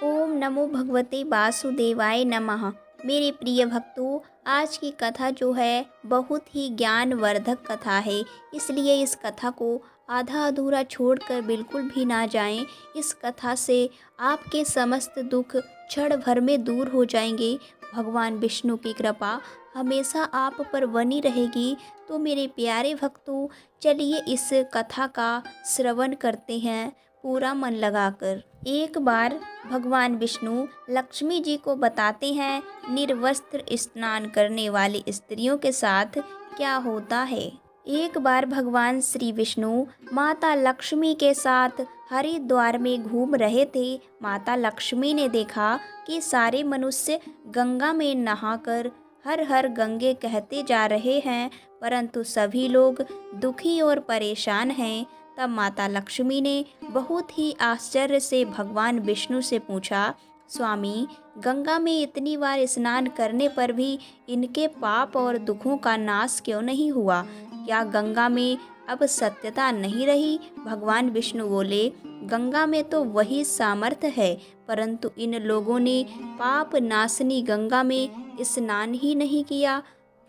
ओम नमो भगवते वासुदेवाय नमः। मेरे प्रिय भक्तों, आज की कथा जो है बहुत ही ज्ञानवर्धक कथा है, इसलिए इस कथा को आधा अधूरा छोड़कर बिल्कुल भी ना जाएं। इस कथा से आपके समस्त दुख क्षण भर में दूर हो जाएंगे। भगवान विष्णु की कृपा हमेशा आप पर बनी रहेगी। तो मेरे प्यारे भक्तों, चलिए इस कथा का श्रवण करते हैं पूरा मन लगाकर। एक बार भगवान विष्णु लक्ष्मी जी को बताते हैं निर्वस्त्र स्नान करने वाली स्त्रियों के साथ क्या होता है। एक बार भगवान श्री विष्णु माता लक्ष्मी के साथ हरिद्वार में घूम रहे थे। माता लक्ष्मी ने देखा कि सारे मनुष्य गंगा में नहाकर हर हर गंगे कहते जा रहे हैं, परंतु सभी लोग दुखी और परेशान हैं। तब माता लक्ष्मी ने बहुत ही आश्चर्य से भगवान विष्णु से पूछा, स्वामी, गंगा में इतनी बार स्नान करने पर भी इनके पाप और दुखों का नाश क्यों नहीं हुआ? क्या गंगा में अब सत्यता नहीं रही? भगवान विष्णु बोले, गंगा में तो वही सामर्थ्य है, परंतु इन लोगों ने पाप नाशनी गंगा में स्नान ही नहीं किया,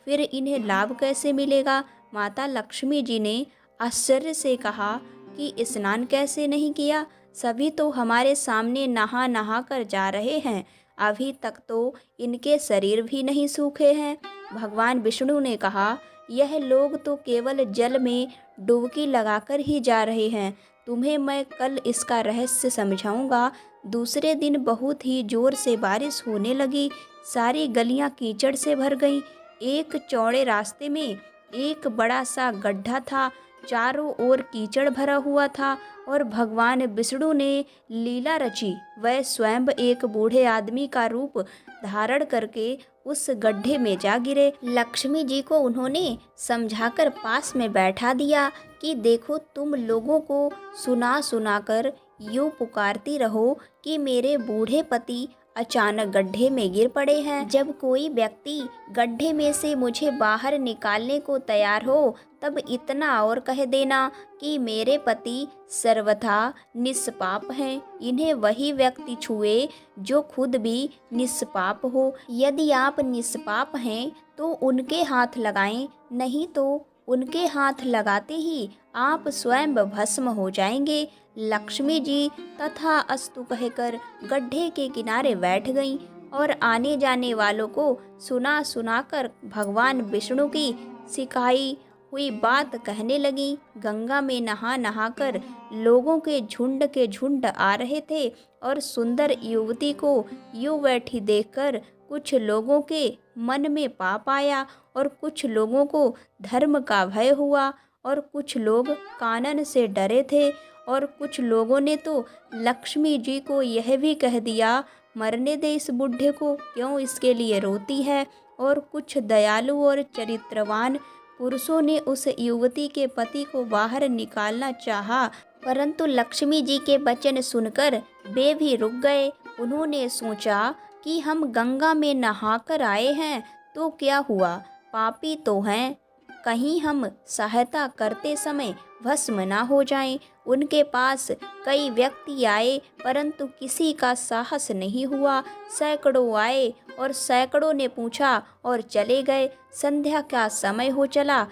फिर इन्हें लाभ कैसे मिलेगा? माता लक्ष्मी जी ने आश्चर्य से कहा कि स्नान कैसे नहीं किया? सभी तो हमारे सामने नहा नहा कर जा रहे हैं, अभी तक तो इनके शरीर भी नहीं सूखे हैं। भगवान विष्णु ने कहा, यह लोग तो केवल जल में डुबकी लगाकर ही जा रहे हैं, तुम्हें मैं कल इसका रहस्य समझाऊंगा। दूसरे दिन बहुत ही जोर से बारिश होने लगी, सारी गलियां कीचड़ से भर गईं। एक चौड़े रास्ते में एक बड़ा सा गड्ढा था, चारों ओर कीचड़ भरा हुआ था और भगवान विष्णु ने लीला रची। वह स्वयं एक बूढ़े आदमी का रूप धारण करके उस गड्ढे में जा गिरे। लक्ष्मी जी को उन्होंने समझाकर पास में बैठा दिया कि देखो, तुम लोगों को सुना सुना कर यूं पुकारती रहो कि मेरे बूढ़े पति अचानक गड्ढे में गिर पड़े हैं। जब कोई व्यक्ति गड्ढे में से मुझे बाहर निकालने को तैयार हो, तब इतना और कह देना कि मेरे पति सर्वथा निष्पाप हैं। इन्हें वही व्यक्ति छुए जो खुद भी निष्पाप हो। यदि आप निष्पाप हैं तो उनके हाथ लगाएं, नहीं तो उनके हाथ लगाते ही आप स्वयं भस्म हो जाएंगे। लक्ष्मी जी तथा अस्तु कहकर गड्ढे के किनारे बैठ गईं और आने जाने वालों को सुना सुनाकर भगवान विष्णु की सिखाई हुई बात कहने लगी। गंगा में नहा नहाकर लोगों के झुंड आ रहे थे और सुंदर युवती को यूं बैठी देखकर कुछ लोगों के मन में पाप आया और कुछ लोगों को धर्म का भय हुआ और कुछ लोग कानन से डरे थे और कुछ लोगों ने तो लक्ष्मी जी को यह भी कह दिया, मरने दे इस बुढ़े को, क्यों इसके लिए रोती है। और कुछ दयालु और चरित्रवान पुरुषों ने उस युवती के पति को बाहर निकालना चाहा, परंतु लक्ष्मी जी के वचन सुनकर वे भी रुक गए। उन्होंने सोचा कि हम गंगा में नहाकर आए हैं तो क्या हुआ, पापी तो हैं, कहीं हम सहायता करते समय भस्म ना हो जाएं। उनके पास कई व्यक्ति आए, परंतु किसी का साहस नहीं हुआ। सैकड़ों आए और सैकड़ों ने पूछा और चले गए। संध्या का समय हो चला।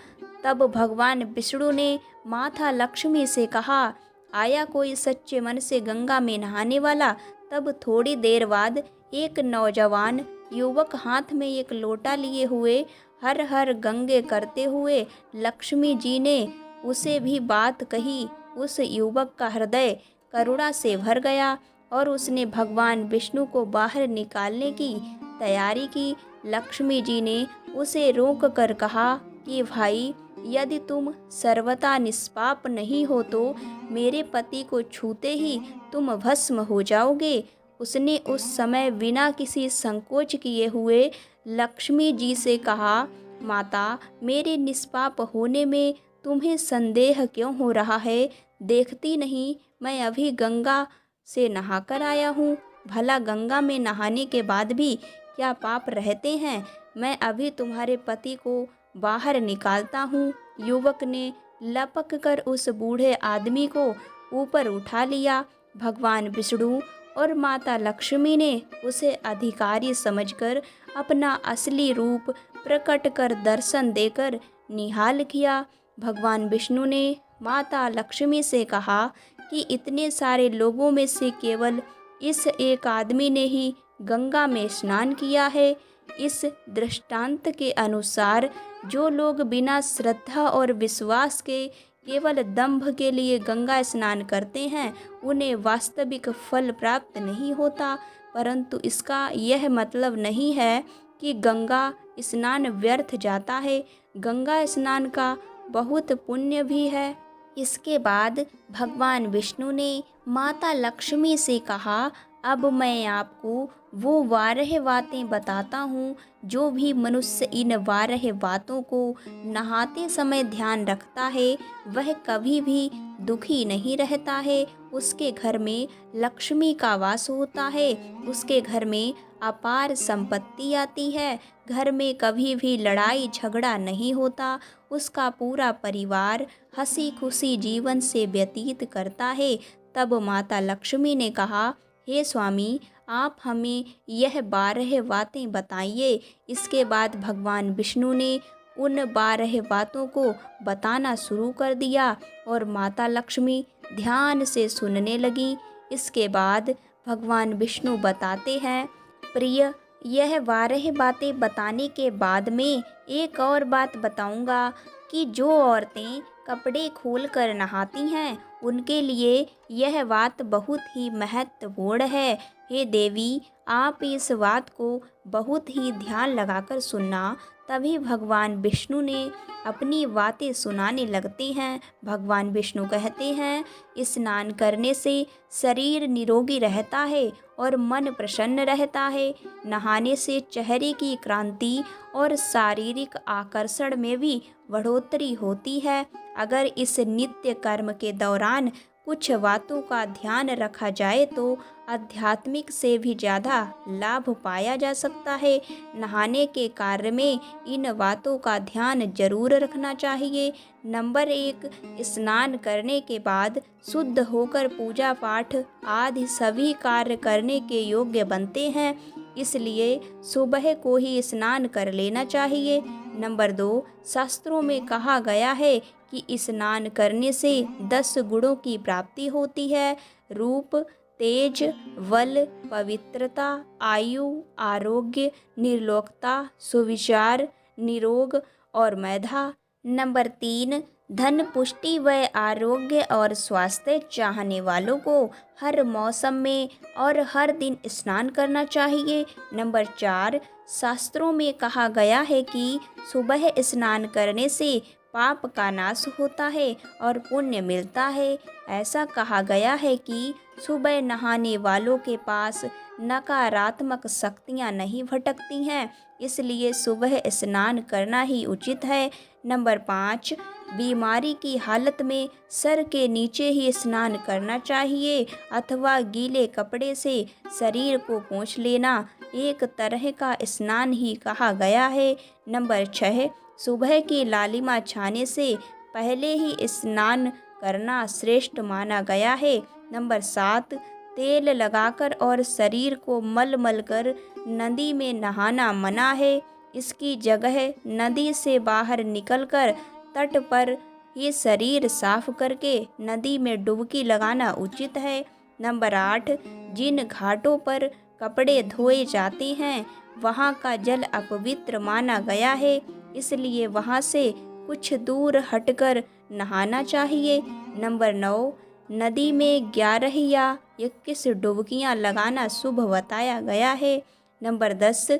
तब भगवान विष्णु ने माता लक्ष्मी से कहा, आया कोई सच्चे मन से गंगा में नहाने वाला? तब थोड़ी देर बाद एक नौजवान युवक हाथ में एक लोटा लिए हुए हर हर गंगे करते हुए लक्ष्मी जी ने उसे भी बात कही। उस युवक का हृदय करुणा से भर गया और उसने भगवान विष्णु को बाहर निकालने की तैयारी की। लक्ष्मी जी ने उसे रोक कर कहा कि भाई, यदि तुम सर्वथा निष्पाप नहीं हो तो मेरे पति को छूते ही तुम भस्म हो जाओगे। उसने उस समय बिना किसी संकोच किए हुए लक्ष्मी जी से कहा, माता, मेरे निष्पाप होने में तुम्हें संदेह क्यों हो रहा है? देखती नहीं, मैं अभी गंगा से नहाकर आया हूँ। भला गंगा में नहाने के बाद भी क्या पाप रहते हैं? मैं अभी तुम्हारे पति को बाहर निकालता हूँ। युवक ने लपक कर उस बूढ़े आदमी को ऊपर उठा लिया। भगवान विष्णु और माता लक्ष्मी ने उसे अधिकारी समझकर अपना असली रूप प्रकट कर दर्शन देकर निहाल किया। भगवान विष्णु ने माता लक्ष्मी से कहा कि इतने सारे लोगों में से केवल इस एक आदमी ने ही गंगा में स्नान किया है। इस दृष्टांत के अनुसार जो लोग बिना श्रद्धा और विश्वास के केवल दंभ के लिए गंगा स्नान करते हैं उन्हें वास्तविक फल प्राप्त नहीं होता, परंतु इसका यह मतलब नहीं है कि गंगा स्नान व्यर्थ जाता है। गंगा स्नान का बहुत पुण्य भी है। इसके बाद भगवान विष्णु ने माता लक्ष्मी से कहा, अब मैं आपको वो 12 बातें बताता हूँ। जो भी मनुष्य इन 12 बातों को नहाते समय ध्यान रखता है वह कभी भी दुखी नहीं रहता है। उसके घर में लक्ष्मी का वास होता है, उसके घर में अपार संपत्ति आती है, घर में कभी भी लड़ाई झगड़ा नहीं होता, उसका पूरा परिवार हंसी खुशी जीवन से व्यतीत करता है। तब माता लक्ष्मी ने कहा, हे स्वामी, आप हमें यह 12 बातें बताइए। इसके बाद भगवान विष्णु ने उन 12 बातों को बताना शुरू कर दिया और माता लक्ष्मी ध्यान से सुनने लगी। इसके बाद भगवान विष्णु बताते हैं, प्रिय, यह 12 बातें बताने के बाद में एक और बात बताऊंगा कि जो औरतें कपड़े खोलकर नहाती हैं उनके लिए यह बात बहुत ही महत्वपूर्ण है। हे देवी, आप इस बात को बहुत ही ध्यान लगाकर सुनना। तभी भगवान विष्णु ने अपनी बातें सुनाने लगते हैं। भगवान विष्णु कहते हैं, स्नान करने से शरीर निरोगी रहता है और मन प्रसन्न रहता है। नहाने से चेहरे की क्रांति और शारीरिक आकर्षण में भी बढ़ोतरी होती है। अगर इस नित्य कर्म के दौरान कुछ बातों का ध्यान रखा जाए तो आध्यात्मिक से भी ज़्यादा लाभ पाया जा सकता है। नहाने के कार्य में इन बातों का ध्यान जरूर रखना चाहिए। नंबर 1, स्नान करने के बाद शुद्ध होकर पूजा पाठ आदि सभी कार्य करने के योग्य बनते हैं, इसलिए सुबह को ही स्नान कर लेना चाहिए। नंबर 2, शास्त्रों में कहा गया है कि स्नान करने से 10 गुणों की प्राप्ति होती है। रूप, तेज, बल, पवित्रता, आयु, आरोग्य, निर्लोकता, सुविचार, निरोग और मेधा। नंबर 3, धन, पुष्टि व आरोग्य और स्वास्थ्य चाहने वालों को हर मौसम में और हर दिन स्नान करना चाहिए। नंबर 4, शास्त्रों में कहा गया है कि सुबह स्नान करने से पाप का नाश होता है और पुण्य मिलता है। ऐसा कहा गया है कि सुबह नहाने वालों के पास नकारात्मक शक्तियाँ नहीं भटकती हैं, इसलिए सुबह स्नान करना ही उचित है। नंबर 5, बीमारी की हालत में सर के नीचे ही स्नान करना चाहिए अथवा गीले कपड़े से शरीर को पोंछ लेना एक तरह का स्नान ही कहा गया है। नंबर 6, सुबह की लालिमा छाने से पहले ही स्नान करना श्रेष्ठ माना गया है। नंबर 7, तेल लगाकर और शरीर को मल कर नदी में नहाना मना है। इसकी जगह नदी से बाहर निकलकर तट पर ये शरीर साफ करके नदी में डुबकी लगाना उचित है। नंबर 8, जिन घाटों पर कपड़े धोए जाते हैं वहाँ का जल अपवित्र माना गया है, इसलिए वहाँ से कुछ दूर हटकर नहाना चाहिए। नंबर 9, नदी में 11 या 21 डुबकियाँ लगाना शुभ बताया गया है। नंबर 10,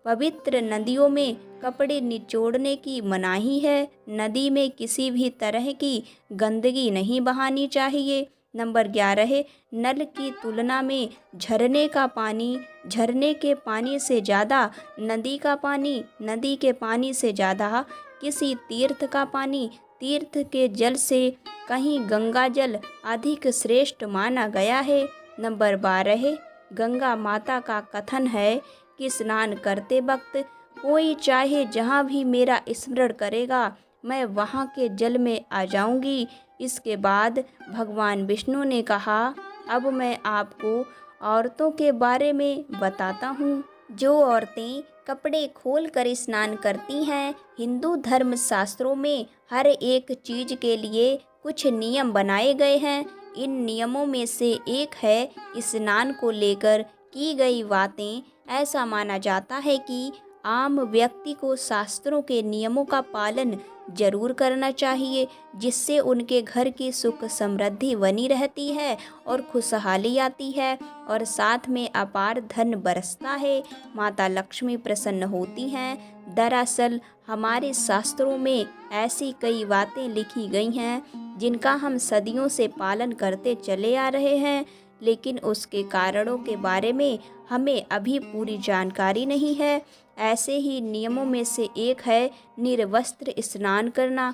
पवित्र नदियों में कपड़े निचोड़ने की मनाही है। नदी में किसी भी तरह की गंदगी नहीं बहानी चाहिए। नंबर 11, नल की तुलना में झरने के पानी से ज़्यादा नदी का पानी, नदी के पानी से ज़्यादा किसी तीर्थ का पानी, तीर्थ के जल से कहीं गंगा जल अधिक श्रेष्ठ माना गया है। नंबर 12, गंगा माता का कथन है कि स्नान करते वक्त कोई चाहे जहाँ भी मेरा स्मरण करेगा मैं वहाँ के जल में आ जाऊँगी। इसके बाद भगवान विष्णु ने कहा, अब मैं आपको औरतों के बारे में बताता हूँ। जो औरतें कपड़े खोलकर स्नान करती हैं, हिंदू धर्म शास्त्रों में हर एक चीज के लिए कुछ नियम बनाए गए हैं। इन नियमों में से एक है स्नान को लेकर की गई बातें। ऐसा माना जाता है कि आम व्यक्ति को शास्त्रों के नियमों का पालन जरूर करना चाहिए, जिससे उनके घर की सुख समृद्धि बनी रहती है और खुशहाली आती है और साथ में अपार धन बरसता है। माता लक्ष्मी प्रसन्न होती हैं। दरअसल हमारे शास्त्रों में ऐसी कई बातें लिखी गई हैं जिनका हम सदियों से पालन करते चले आ रहे हैं, लेकिन उसके कारणों के बारे में हमें अभी पूरी जानकारी नहीं है। ऐसे ही नियमों में से एक है निर्वस्त्र स्नान करना।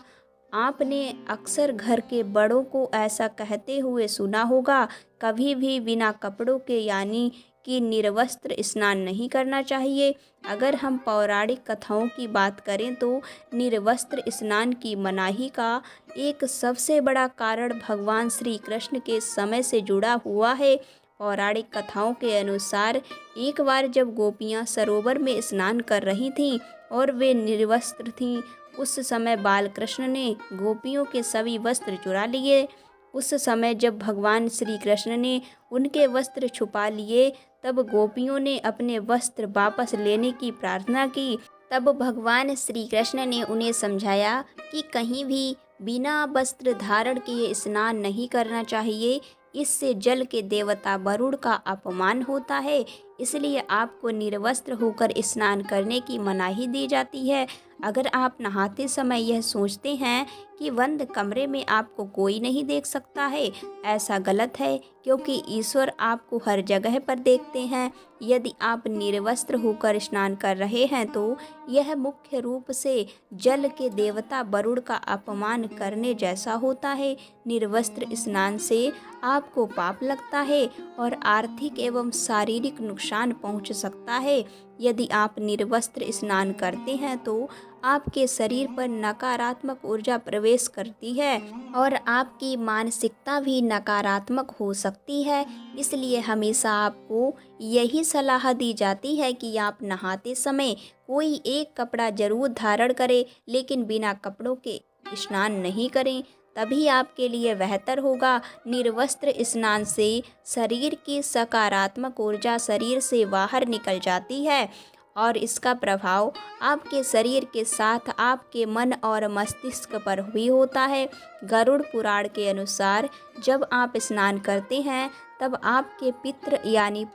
आपने अक्सर घर के बड़ों को ऐसा कहते हुए सुना होगा, कभी भी बिना कपड़ों के यानी कि निर्वस्त्र स्नान नहीं करना चाहिए। अगर हम पौराणिक कथाओं की बात करें तो निर्वस्त्र स्नान की मनाही का एक सबसे बड़ा कारण भगवान श्री कृष्ण के समय से जुड़ा हुआ है। पौराणिक कथाओं के अनुसार एक बार जब गोपियां सरोवर में स्नान कर रही थीं और वे निर्वस्त्र थीं, उस समय बाल कृष्ण ने गोपियों के सभी वस्त्र चुरा लिए। उस समय जब भगवान श्री कृष्ण ने उनके वस्त्र छुपा लिए, तब गोपियों ने अपने वस्त्र वापस लेने की प्रार्थना की। तब भगवान श्री कृष्ण ने उन्हें समझाया कि कहीं भी बिना वस्त्र धारण किए स्नान नहीं करना चाहिए, इससे जल के देवता वरुण का अपमान होता है। इसलिए आपको निर्वस्त्र होकर स्नान करने की मनाही दी जाती है। अगर आप नहाते समय यह सोचते हैं कि बंद कमरे में आपको कोई नहीं देख सकता है, ऐसा गलत है, क्योंकि ईश्वर आपको हर जगह पर देखते हैं। यदि आप निर्वस्त्र होकर स्नान कर रहे हैं तो यह मुख्य रूप से जल के देवता वरुण का अपमान करने जैसा होता है। निर्वस्त्र स्नान से आपको पाप लगता है और आर्थिक एवं शारीरिक नुकसान पहुंच सकता है। यदि आप निर्वस्त्र स्नान करते हैं तो आपके शरीर पर नकारात्मक ऊर्जा प्रवेश करती है और आपकी मानसिकता भी नकारात्मक हो सकती है। इसलिए हमेशा आपको यही सलाह दी जाती है कि आप नहाते समय कोई एक कपड़ा जरूर धारण करें, लेकिन बिना कपड़ों के स्नान नहीं करें, तभी आपके लिए बेहतर होगा। निर्वस्त्र स्नान से शरीर की सकारात्मक ऊर्जा शरीर से बाहर निकल जाती है और इसका प्रभाव आपके शरीर के साथ आपके मन और मस्तिष्क पर भी होता है। गरुड़ पुराण के अनुसार जब आप स्नान करते हैं तब आपके पितृ यानी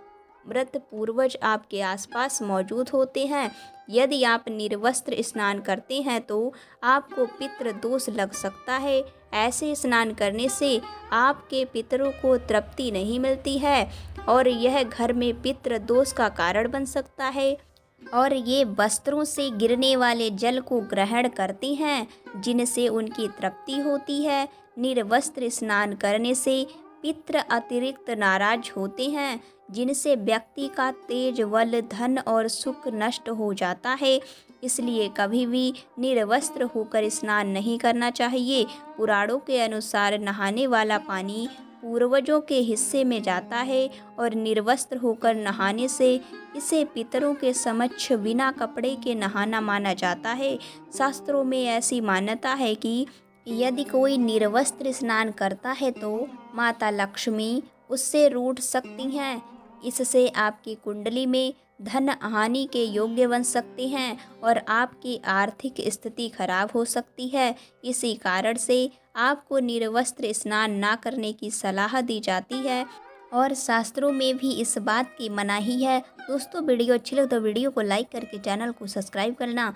मृत पूर्वज आपके आसपास मौजूद होते हैं। यदि आप निर्वस्त्र स्नान करते हैं तो आपको पितृ दोष लग सकता है। ऐसे स्नान करने से आपके पितरों को तृप्ति नहीं मिलती है और यह घर में पितृ दोष का कारण बन सकता है। और ये वस्त्रों से गिरने वाले जल को ग्रहण करती हैं, जिनसे उनकी तृप्ति होती है। निर्वस्त्र स्नान करने से पितृ अतिरिक्त नाराज होते हैं, जिनसे व्यक्ति का तेज, बल, धन और सुख नष्ट हो जाता है। इसलिए कभी भी निर्वस्त्र होकर स्नान नहीं करना चाहिए। पुराणों के अनुसार नहाने वाला पानी पूर्वजों के हिस्से में जाता है और निर्वस्त्र होकर नहाने से इसे पितरों के समक्ष बिना कपड़े के नहाना माना जाता है। शास्त्रों में ऐसी मान्यता है कि यदि कोई निर्वस्त्र स्नान करता है तो माता लक्ष्मी उससे रूठ सकती हैं। इससे आपकी कुंडली में धन हानि के योग्य बन सकते हैं और आपकी आर्थिक स्थिति खराब हो सकती है। इसी कारण से आपको निर्वस्त्र स्नान ना करने की सलाह दी जाती है और शास्त्रों में भी इस बात की मनाही है। दोस्तों, वीडियो अच्छी लगे तो वीडियो को लाइक करके चैनल को सब्सक्राइब करना।